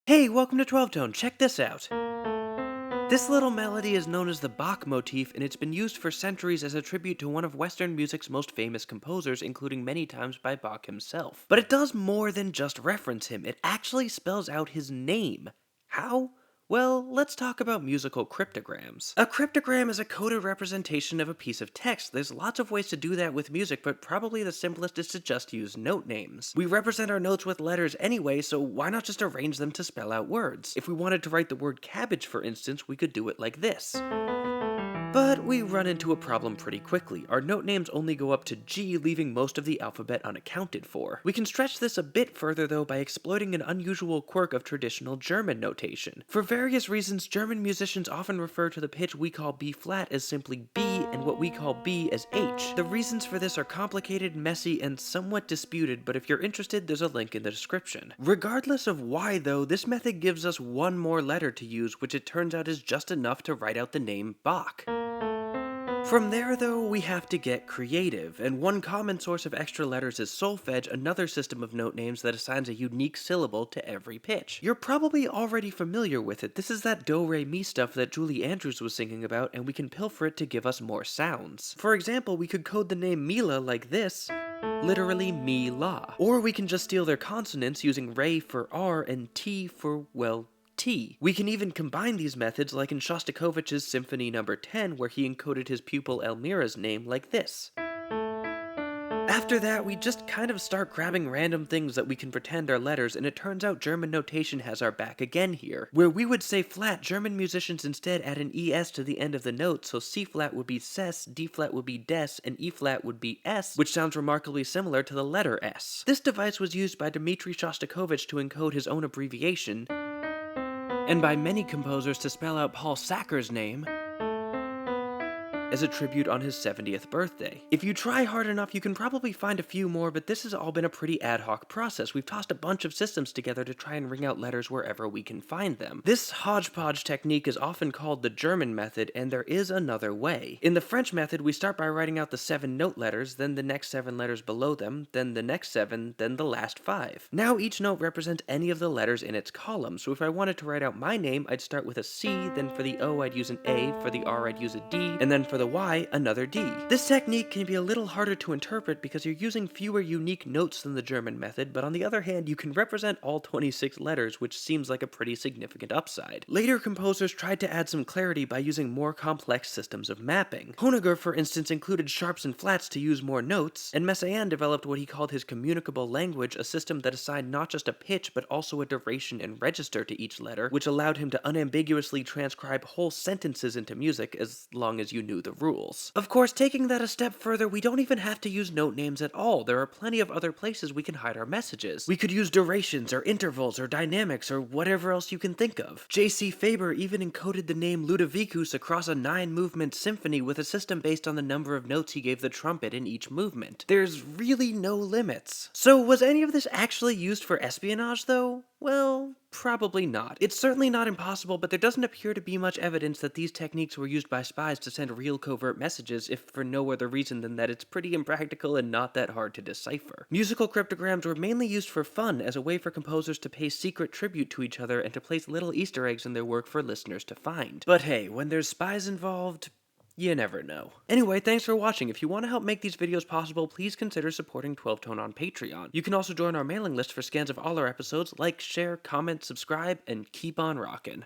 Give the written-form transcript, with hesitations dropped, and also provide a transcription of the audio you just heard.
Hey, welcome to 12 Tone, check this out. This little melody is known as the Bach Motif, and it's been used for centuries as a tribute to one of Western music's most famous composers, including many times by Bach himself. But it does more than just reference him, it actually spells out his name. How? Well, let's talk about musical cryptograms. A cryptogram is a coded representation of a piece of text. There's lots of ways to do that with music, but probably the simplest is to just use note names. We represent our notes with letters anyway, so why not just arrange them to spell out words? If we wanted to write the word cabbage, for instance, we could do it like this. But we run into a problem pretty quickly. Our note names only go up to G, leaving most of the alphabet unaccounted for. We can stretch this a bit further though by exploiting an unusual quirk of traditional German notation. For various reasons, German musicians often refer to the pitch we call B flat as simply B and what we call B as H. The reasons for this are complicated, messy, and somewhat disputed, but if you're interested, there's a link in the description. Regardless of why though, this method gives us one more letter to use, which it turns out is just enough to write out the name Bach. From there, though, we have to get creative, and one common source of extra letters is solfege, another system of note names that assigns a unique syllable to every pitch. You're probably already familiar with it. This is that do-re-mi stuff that Julie Andrews was singing about, and we can pilfer it to give us more sounds. For example, we could code the name Mila like this, literally mi-la. Or we can just steal their consonants using re for R and T for, well, T. We can even combine these methods like in Shostakovich's Symphony No. 10, where he encoded his pupil Elmira's name like this. After that, we just kind of start grabbing random things that we can pretend are letters, and it turns out German notation has our back again here. Where we would say flat, German musicians instead add an ES to the end of the note, so C flat would be ses, D flat would be des, and E flat would be S, which sounds remarkably similar to the letter S. This device was used by Dmitri Shostakovich to encode his own abbreviation, and by many composers to spell out Paul Sacker's name as a tribute on his 70th birthday. If you try hard enough, you can probably find a few more, but this has all been a pretty ad hoc process. We've tossed a bunch of systems together to try and ring out letters wherever we can find them. This hodgepodge technique is often called the German method, and there is another way. In the French method, we start by writing out the 7 note letters, then the next 7 letters below them, then the next 7, then the last 5. Now each note represents any of the letters in its column, so if I wanted to write out my name, I'd start with a C, then for the O I'd use an A, for the R I'd use a D, and then for the Y, another D. This technique can be a little harder to interpret because you're using fewer unique notes than the German method, but on the other hand, you can represent all 26 letters, which seems like a pretty significant upside. Later composers tried to add some clarity by using more complex systems of mapping. Honegger, for instance, included sharps and flats to use more notes, and Messiaen developed what he called his communicable language, a system that assigned not just a pitch, but also a duration and register to each letter, which allowed him to unambiguously transcribe whole sentences into music as long as you knew the rules. Of course, taking that a step further, we don't even have to use note names at all. There are plenty of other places we can hide our messages. We could use durations, or intervals, or dynamics, or whatever else you can think of. J.C. Faber even encoded the name Ludovicus across a 9-movement symphony with a system based on the number of notes he gave the trumpet in each movement. There's really no limits. So was any of this actually used for espionage, though? Well, probably not. It's certainly not impossible, but there doesn't appear to be much evidence that these techniques were used by spies to send real covert messages, if for no other reason than that it's pretty impractical and not that hard to decipher. Musical cryptograms were mainly used for fun, as a way for composers to pay secret tribute to each other and to place little Easter eggs in their work for listeners to find. But hey, when there's spies involved, you never know. Anyway, thanks for watching. If you want to help make these videos possible, please consider supporting 12 Tone on Patreon. You can also join our mailing list for scans of all our episodes. Like, share, comment, subscribe, and keep on rockin'.